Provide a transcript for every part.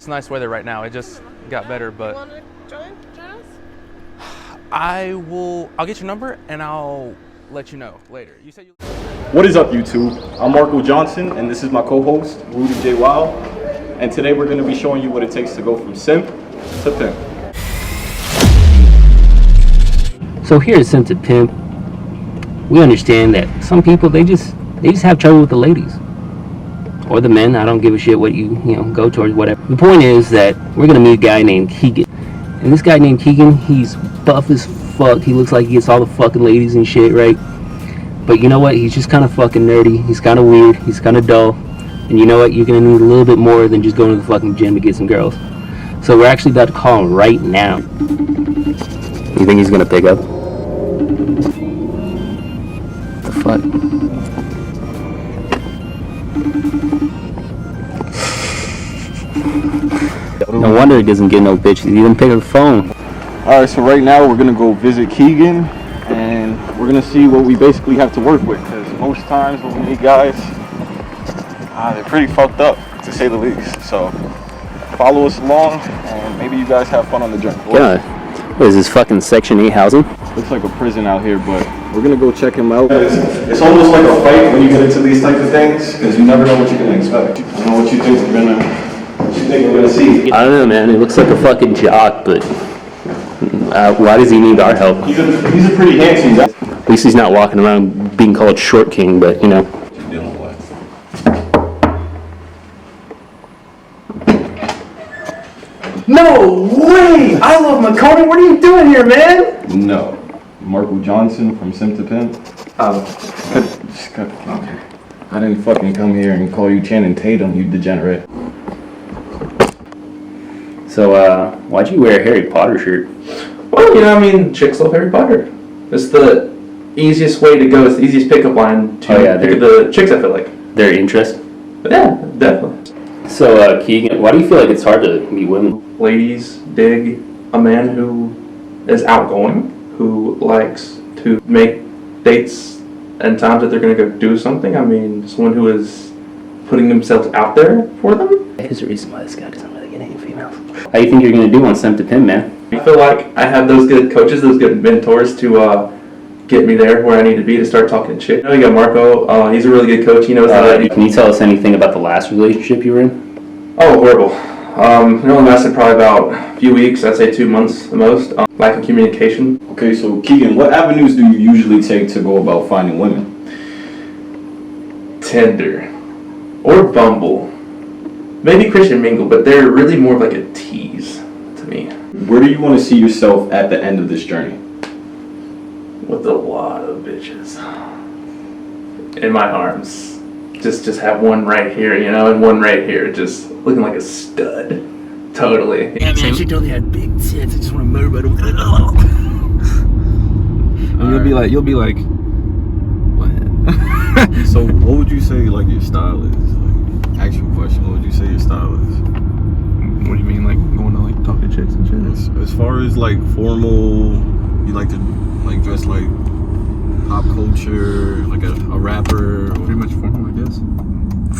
It's nice weather right now. It just got better, but... You want to join us? I'll get your number and I'll let you know later. You said you... What is up, YouTube? I'm Marco Johnson, and this is my co-host, Rudy J. Wild. And today we're going to be showing you what it takes to go from simp to pimp. So here at Simp to Pimp, we understand that some people, they just have trouble with the ladies. Or the men. I don't give a shit what you go towards, whatever. The point is that we're going to meet a guy named Keegan. And this guy named Keegan, he's buff as fuck. He looks like he gets all the fucking ladies and shit, right? But you know what? He's just kind of fucking nerdy. He's kind of weird. He's kind of dull. And you know what? You're going to need a little bit more than just going to the fucking gym to get some girls. So we're actually about to call him right now. You think he's going to pick up? What the fuck? No wonder he doesn't get no bitches. He didn't pick up the phone. Alright, so right now we're going to go visit Keegan, and we're going to see what we basically have to work with. Because most times when we meet guys, they're pretty fucked up, to say the least. So follow us along, and maybe you guys have fun on the journey. Yeah. What is this, fucking Section 8 housing? Looks like a prison out here, but we're going to go check him out. It's almost like a fight when you get into these type of things, because you never know what you're going to expect. I don't know what you think we're going to... see. I don't know, man. It looks like a fucking jock, but why does he need our help? He's a pretty handsome guy. At least he's not walking around being called Short King, but you know. No way! I love Makoni. What are you doing here, man? No. Marco Johnson from Simp to Pimp. Just cut the camera. I didn't fucking come here and call you Channing Tatum, you degenerate. So, why'd you wear a Harry Potter shirt? Well, I mean, chicks love Harry Potter. It's the easiest way to go. It's the easiest pickup line to pick up the chicks, I feel like. Their interest? But yeah, definitely. So, Keegan, why do you feel like it's hard to meet women? Ladies dig a man who is outgoing, who likes to make dates and times that they're going to go do something. I mean, someone who is putting themselves out there for them. There's a reason why this guy doesn't really get any females. How do you think you're going to do on Simp to Pimp, man? I feel like I have those good coaches, those good mentors to get me there where I need to be to start talking to chicks. You got Marco. He's a really good coach. He knows how to... Can you tell us anything about the last relationship you were in? Oh, horrible. It only lasted probably about a few weeks. I'd say 2 months the most. Lack of communication. Okay, so Keegan, what avenues do you usually take to go about finding women? Tinder. Or Bumble. Maybe Christian Mingle, but they're really more of like a tease to me. Where do you want to see yourself at the end of this journey? With a lot of bitches in my arms. Just have one right here, and one right here, just looking like a stud. Totally. Yeah, man, she totally had big tits. I just want to murder them. And you'll be like, what? So what would you say like your style is? Like, actual question, what would you say your style is? What do you mean, like going to like talk to chicks and shit? As far as like formal, you like to like dress like pop culture, like a rapper? Pretty much formal, I guess.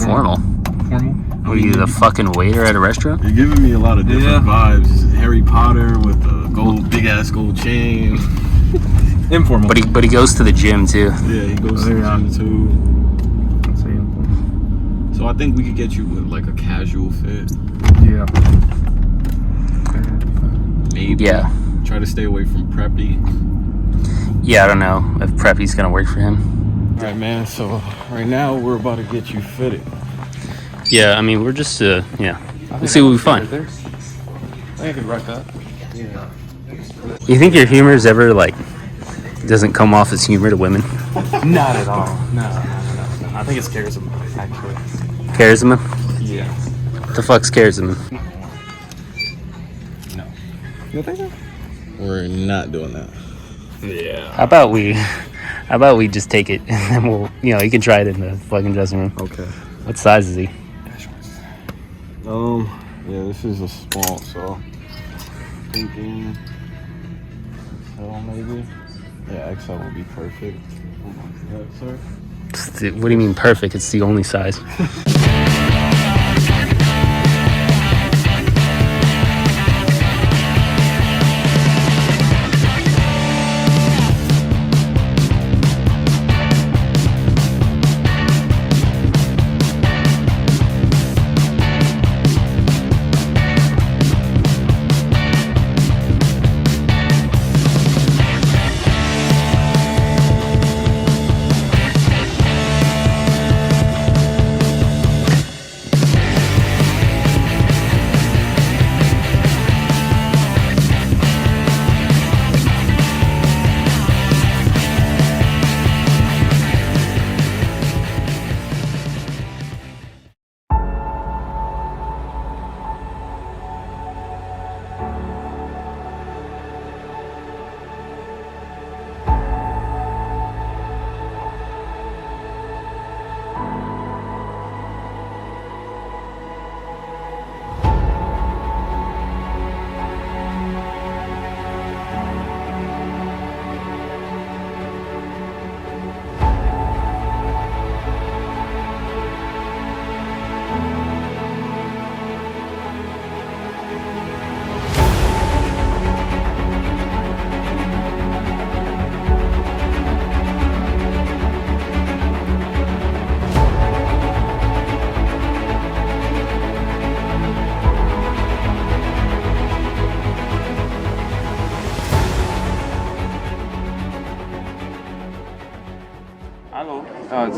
Formal? Formal? What are you, the fucking waiter at a restaurant? You're giving me a lot of different vibes. Harry Potter with a big ass gold chain. Informal. But he goes to the gym too. Yeah, he goes to the gym too. I'd say informal. So I think we could get you with like a casual fit. Yeah. Maybe. Yeah. Try to stay away from preppy. Yeah, I don't know if preppy's gonna work for him. Alright, man, so right now we're about to get you fitted. Yeah, I mean, we're just, we'll see what we find. I think I could rock that. Yeah. You think your humor's ever, like, doesn't come off as humor to women? Not at all. No. I think it scares them, actually. Charisma? Yeah. What the fuck's charisma? No. You don't think so? We're not doing that. Yeah. How about we just take it and then we'll, you can try it in the fucking dressing room. Okay. What size is he? Yeah, this is a small, so thinking XL maybe. Yeah, XL would be perfect. Yeah, sir. What do you mean perfect? It's the only size.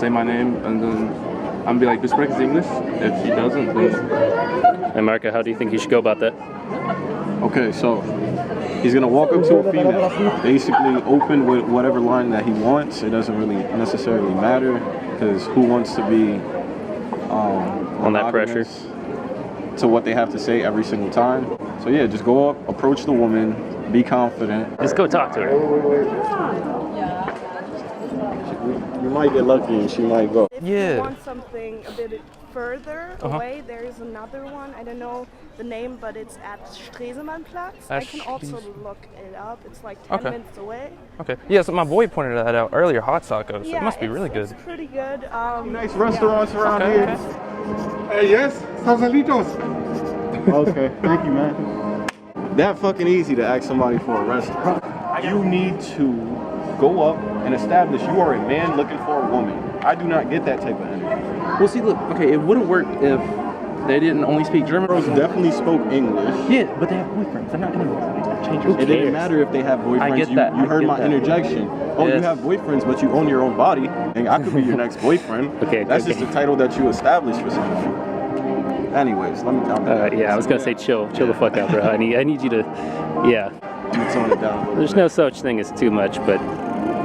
say my name, and then I'm gonna be like, "Du sprichst English?" If she doesn't, then. And Marco, how do you think you should go about that? Okay, so he's gonna walk up to a female, basically open with whatever line that he wants. It doesn't really necessarily matter, because who wants to be on that pressure to what they have to say every single time. So yeah, just go up, approach the woman, be confident. Just go talk to her. You might get lucky and she might go. If you want something a bit further away, there is another one. I don't know the name, but it's at Stresemannplatz. I can also look it up. It's like 10 minutes away. Okay. Yeah, so my boy pointed that out earlier, Hot Tacos. Yeah, it must be really good. It's pretty good. Nice restaurants around here. Yes, Sausalitos. Okay, thank you, man. That fucking easy to ask somebody for a restaurant. You need to go up and establish you are a man looking for a woman. I do not get that type of energy. Well, see, look, okay, it wouldn't work if they didn't only speak German. Girls definitely spoke English. Yeah, but they have boyfriends. They're not gonna change your It didn't matter if they have boyfriends. I get that. You heard my interjection. Oh, you have boyfriends, but you own your own body. And I could be your next boyfriend. That's just the title that you established for something. Anyways, let me calm down. Yeah, I was gonna say chill the fuck out, bro. I need you to, Tone it down a little There's no such thing as too much, but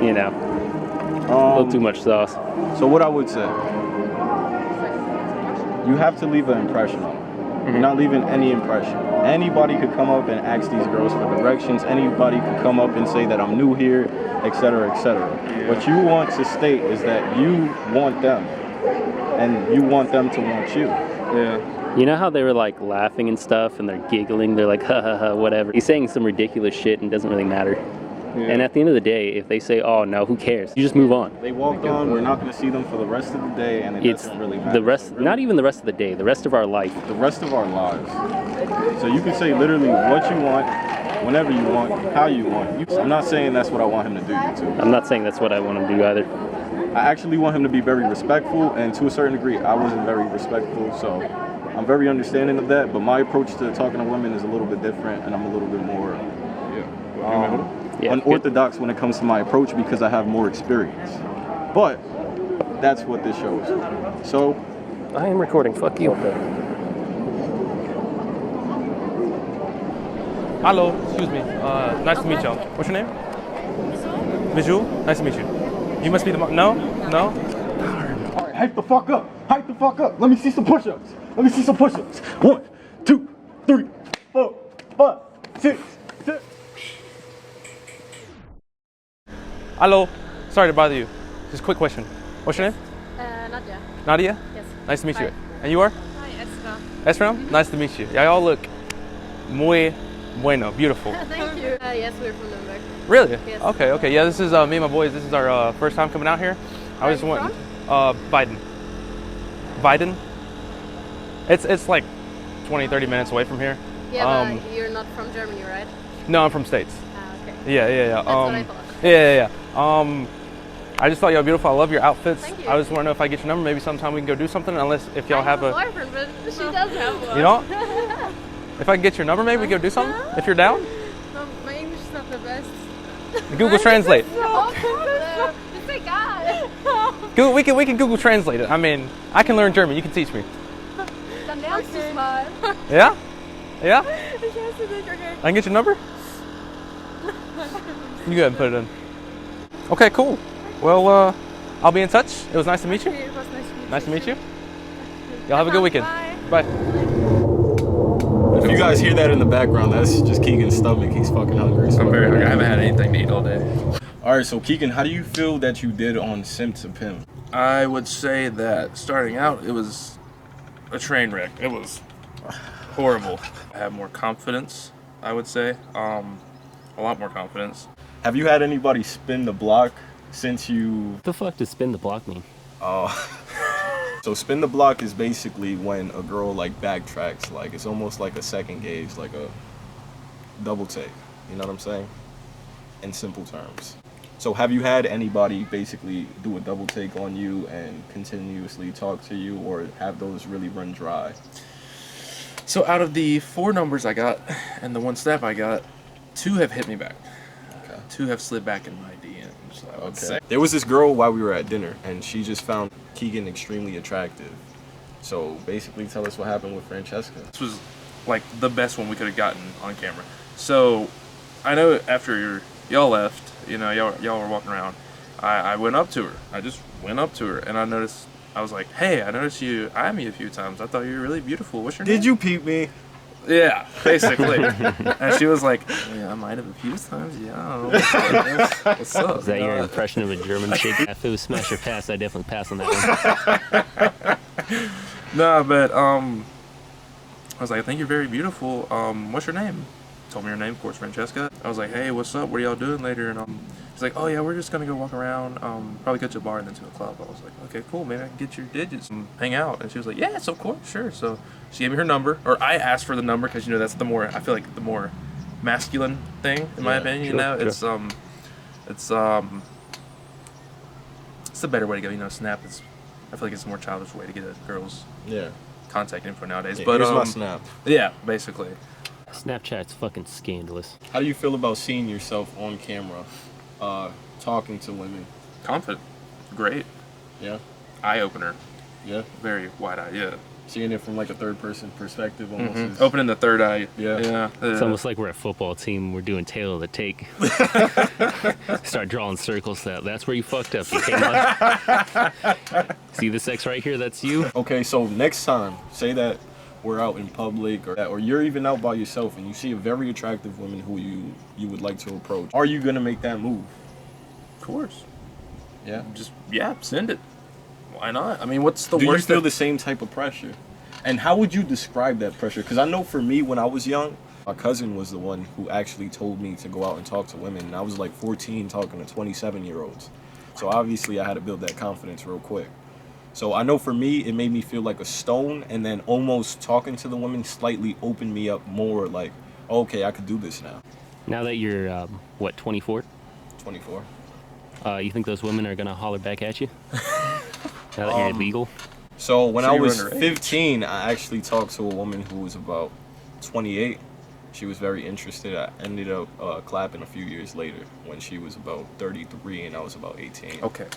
you know, a little too much sauce. So what I would say, you have to leave an impression on them. You're not leaving any impression. Anybody could come up and ask these girls for directions. Anybody could come up and say that I'm new here, etc., etc. What you want to state is that you want them, and you want them to want you. Yeah. You know how they were like laughing and stuff and they're giggling, they're like ha ha ha whatever. He's saying some ridiculous shit and it doesn't really matter. Yeah. And at the end of the day, if they say, oh no, who cares? You just move on. They walked on, we're not going to see them for the rest of the day, and it doesn't really matter. The rest, not even the rest of the day, the rest of our life. The rest of our lives. So you can say literally what you want, whenever you want, how you want. I'm not saying that's what I want him to do, YouTube. I'm not saying that's what I want him to do either. I actually want him to be very respectful, and to a certain degree, I wasn't very respectful, so I'm very understanding of that, but my approach to talking to women is a little bit different, and I'm a little bit more unorthodox when it comes to my approach because I have more experience. But that's what this show is for. So I am recording, fuck you. Okay. Hello, excuse me. Nice to meet you. What's your name? Bijou. Nice to meet you. You must be the No? No? All right, hype the fuck up. Hype the fuck up. Let me see some push-ups. Let me see some push-ups. 1, 2, 3, 4, 5, 6, 7. Hello. Sorry to bother you. Just a quick question. What's your name? Nadia. Nadia? Yes. Nice to meet you. Hi. And you are? Hi, Esra. Esram? Nice to meet you. Y'all look muy bueno, beautiful. Thank you. Yes, we're from Nuremberg. Really? Yes. Okay. Yeah, this is me and my boys. This is our first time coming out here. I was just wanting Biden. It's like 20-30 minutes away from here. Yeah, but you're not from Germany, right? No, I'm from States. Okay. Yeah. That's what I thought. Yeah. I just thought y'all beautiful. I love your outfits. Thank you. I just want to know if I get your number, maybe sometime we can go do something. Unless if y'all have a boyfriend, but she does have one. You know? If I can get your number, maybe we can go do something. If you're down. No, my English is not the best. Google Translate. No, we can Google Translate it. I mean, I can learn German. You can teach me. Dann lernst du's mal. Yeah? Yeah? Ich hasse dich, okay. I can get your number? You go ahead and put it in. Okay, cool. Well, I'll be in touch. It was nice to meet you. It was Nice to meet you. Y'all have a good weekend. Bye. If you guys hear that in the background, that's just Keegan's stomach. He's fucking hungry. I'm very hungry. I haven't had anything to eat all day. All right, so Keegan, how do you feel that you did on Simp to Pimp? I would say that starting out, it was a train wreck. It was horrible. I have more confidence, I would say. A lot more confidence. Have you had anybody spin the block since you... What the fuck does spin the block mean? So spin the block is basically when a girl like backtracks, like it's almost like a second gauge, like a double take. You know what I'm saying? In simple terms. So have you had anybody basically do a double take on you and continuously talk to you, or have those really run dry? So out of the 4 numbers I got and the 1 snap I got, 2 have hit me back. Okay. 2 have slid back in my DMs. Okay. There was this girl while we were at dinner, and she just found Keegan extremely attractive. So basically, tell us what happened with Francesca. This was like the best one we could have gotten on camera. So I know after y'all left, you know, y'all were walking around, I went up to her. I just went up to her, and I was like, hey, I noticed you eyed me a few times. I thought you were really beautiful. What's your name? Did you peep me? Yeah, basically. And she was like, yeah, I might have a few times. Yeah. What's up? Is that your impression of a German chick? If it was smash or pass, I'd definitely pass on that one. No, but I was like, I think you're very beautiful. What's your name? Told me her name, of course, Francesca. I was like, hey, what's up? What are y'all doing later? And she's like, oh yeah, we're just gonna go walk around. Probably go to a bar and then to a club. I was like, okay, cool, maybe I can get your digits and hang out. And she was like, yes, of course, sure. So she gave me her number, or I asked for the number because, you know, that's the more, I feel like the more masculine thing in my opinion. Sure, you know, sure. it's a better way to go. You know, Snap is, I feel like it's a more childish way to get a girl's contact info nowadays. Yeah, but here's my Snap. Yeah, basically. Snapchat's fucking scandalous. How do you feel about seeing yourself on camera, talking to women? Confident. Great. Yeah. Eye opener. Yeah. Very wide eye. Yeah. Seeing it from like a third person perspective, almost. Mm-hmm. Opening the third eye. Yeah. Yeah. It's almost like we're a football team. We're doing tail of the take. Start drawing circles. That's where you fucked up. You came up. See this X right here? That's you. Okay, so next time, say that we're out in public, or you're even out by yourself, and you see a very attractive woman who you would like to approach. Are you gonna make that move? Of course. Yeah. Just send it. Why not? I mean, what's the Do worst? Do you feel the same type of pressure? And how would you describe that pressure? Because I know for me, when I was young, my cousin was the one who actually told me to go out and talk to women. And I was like 14 talking to 27-year-olds. So obviously I had to build that confidence real quick. So I know for me, it made me feel like a stone, and then almost talking to the women slightly opened me up more, like, okay, I could do this now. Now that you're, 24? 24. You think those women are gonna holler back at you? Now that you're illegal? So when I was 15, I actually talked to a woman who was about 28. She was very interested. I ended up clapping a few years later when she was about 33 and I was about 18. Okay.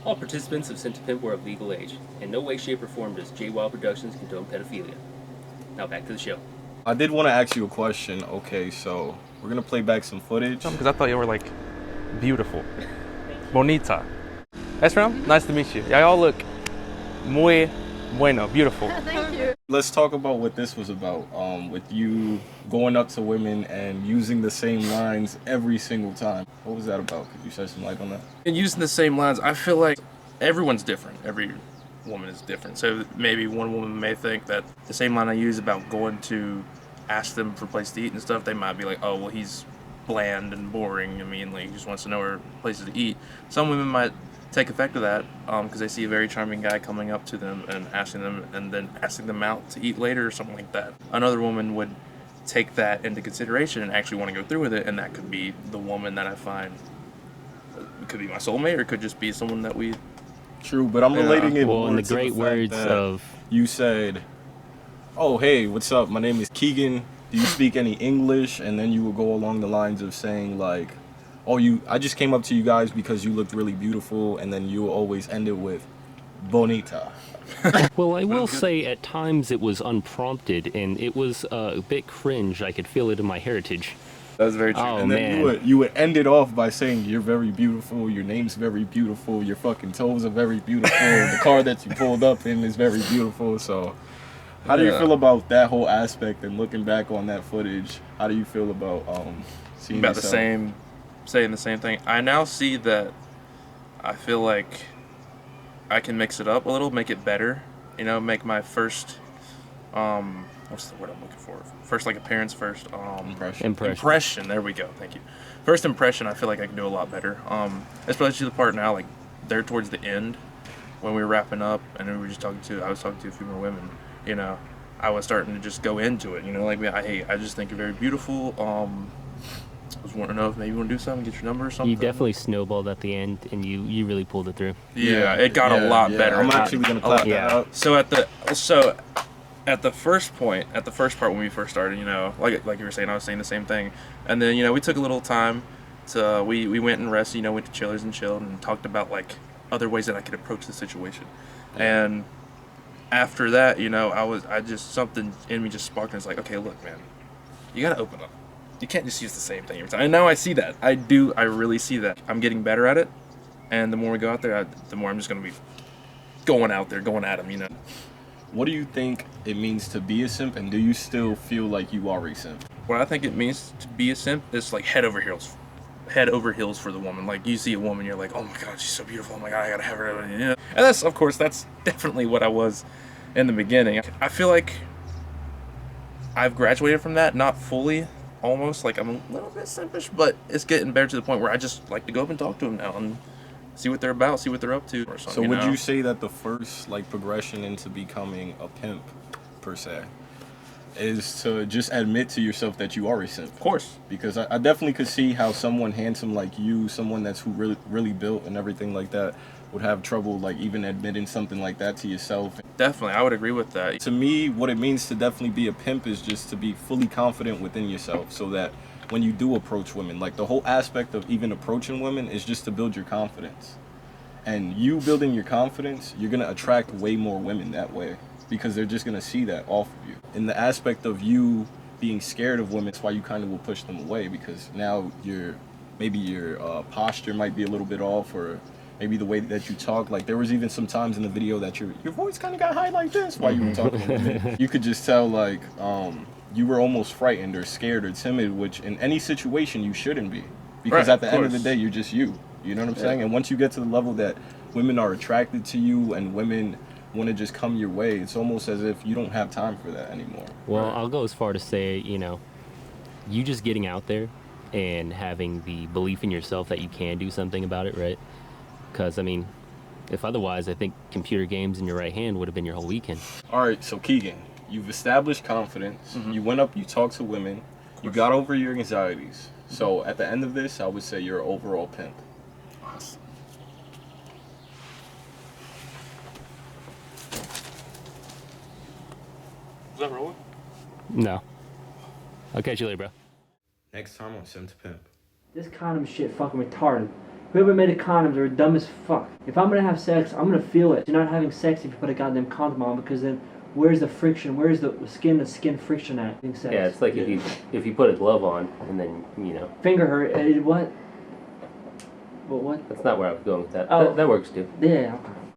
All participants of Simp to Pimp were of legal age. In no way, shape, or form does J Wild Productions condone pedophilia. Now back to the show. I did want to ask you a question. Okay, so we're gonna play back some footage. Because I thought you were like beautiful, bonita. That's from. Nice to meet you. Y'all look muy bueno, beautiful. Thank you. Let's talk about what this was about. With you going up to women and using the same lines every single time. What was that about? Could you shed some light on that? And using the same lines, I feel like everyone's different. Every woman is different. So maybe one woman may think that the same line I use about going to ask them for a place to eat and stuff, they might be like, oh, well, he's bland and boring. I mean, like, he just wants to know where places to eat. Some women might take effect of that because they see a very charming guy coming up to them and asking them, and then asking them out to eat later or something like that. Another woman would take that into consideration and actually want to go through with it, and that could be the woman that I find. It could be my soulmate, or it could just be someone that we. True, but I'm relating it. Well, in the great words of you said, "Oh, hey, what's up? My name is Keegan. Do you speak any English?" And then you would go along the lines of saying like, "Oh, I just came up to you guys because you looked really beautiful," and then you will always end it with bonita. Well, I will say at times it was unprompted and it was a bit cringe. I could feel it in my heritage. That's very true. Oh, and then man. you would end it off by saying, "You're very beautiful, your name's very beautiful, your fucking toes are very beautiful, the car that you pulled up in is very beautiful." So how do you feel about that whole aspect, and looking back on that footage, how do you feel about seeing about yourself? saying the same thing? I now see that I feel like I can mix it up a little, make it better, you know, make my first what's the word I'm looking for? First, like appearance first. Impression. There we go. Thank you. First impression. I feel like I can do a lot better. Especially the part now, like there towards the end, when we were wrapping up, and we were just I was talking to a few more women. You know, I was starting to just go into it. You know, like I just think you're very beautiful. I was wanting to know if maybe you want to do something, get your number or something. You definitely snowballed at the end, and you really pulled it through. Yeah, it got a lot better. I'm actually gonna clap that up. So at the first part when we first started, you know, like you were saying, I was saying the same thing, and then, you know, we took a little time, So we went and rested, you know, went to Chillers and chilled and talked about like other ways that I could approach the situation. And after that, you know, I just something in me just sparked and it's like, okay, look, man, you gotta open up. You can't just use the same thing every time. And now I see that. I really see that. I'm getting better at it. And the more we go out there, the more I'm just gonna be going out there, going at them, you know. What do you think it means to be a simp, and do you still feel like you are a simp? What I think it means to be a simp is like head over heels for the woman. Like you see a woman, you're like, oh my god, she's so beautiful. Oh my god, I gotta have her. You know? And that's, of course, that's definitely what I was in the beginning. I feel like I've graduated from that, not fully, almost. Like I'm a little bit simpish, but it's getting better to the point where I just like to go up and talk to them now and see what they're about, see what they're up to, or something. So would you say that the first like progression into becoming a pimp, per se, is to just admit to yourself that you are a simp? Of course. Because I definitely could see how someone handsome like you, someone that's really built and everything like that, would have trouble like even admitting something like that to yourself. Definitely, I would agree with that. To me, what it means to definitely be a pimp is just to be fully confident within yourself, so that when you do approach women, like the whole aspect of even approaching women is just to build your confidence. And you building your confidence, you're gonna attract way more women that way, because they're just gonna see that off of you. In the aspect of you being scared of women, that's why you kind of will push them away, because now maybe your posture might be a little bit off, or maybe the way that you talk. Like there was even some times in the video that your voice kind of got high like this while you were talking to women. You could just tell like you were almost frightened or scared or timid, which in any situation you shouldn't be, because at the end of the day you're just you. You know what I'm saying? And once you get to the level that women are attracted to you and women want to just come your way, it's almost as if you don't have time for that anymore. Well, I'll go as far to say, you know, you just getting out there and having the belief in yourself that you can do something about it, right? Because, I mean, if otherwise, I think computer games in your right hand would have been your whole weekend. All right, so Keegan, you've established confidence. You went up, you talked to women, you got over your anxieties. So at the end of this, I would say you're an overall pimp. Awesome. Is that rolling? No. I'll catch you later, bro. Next time on Simp to Pimp. This condom shit fucking retarded. Whoever made the condoms are dumb as fuck. If I'm gonna have sex, I'm gonna feel it. You're not having sex if you put a goddamn condom on, because then where's the friction? Where's the skin friction at having sex? Yeah, it's like if you put a glove on and then, you know. Finger her, what? What? That's not where I was going with that. Oh. That works too. Yeah, okay.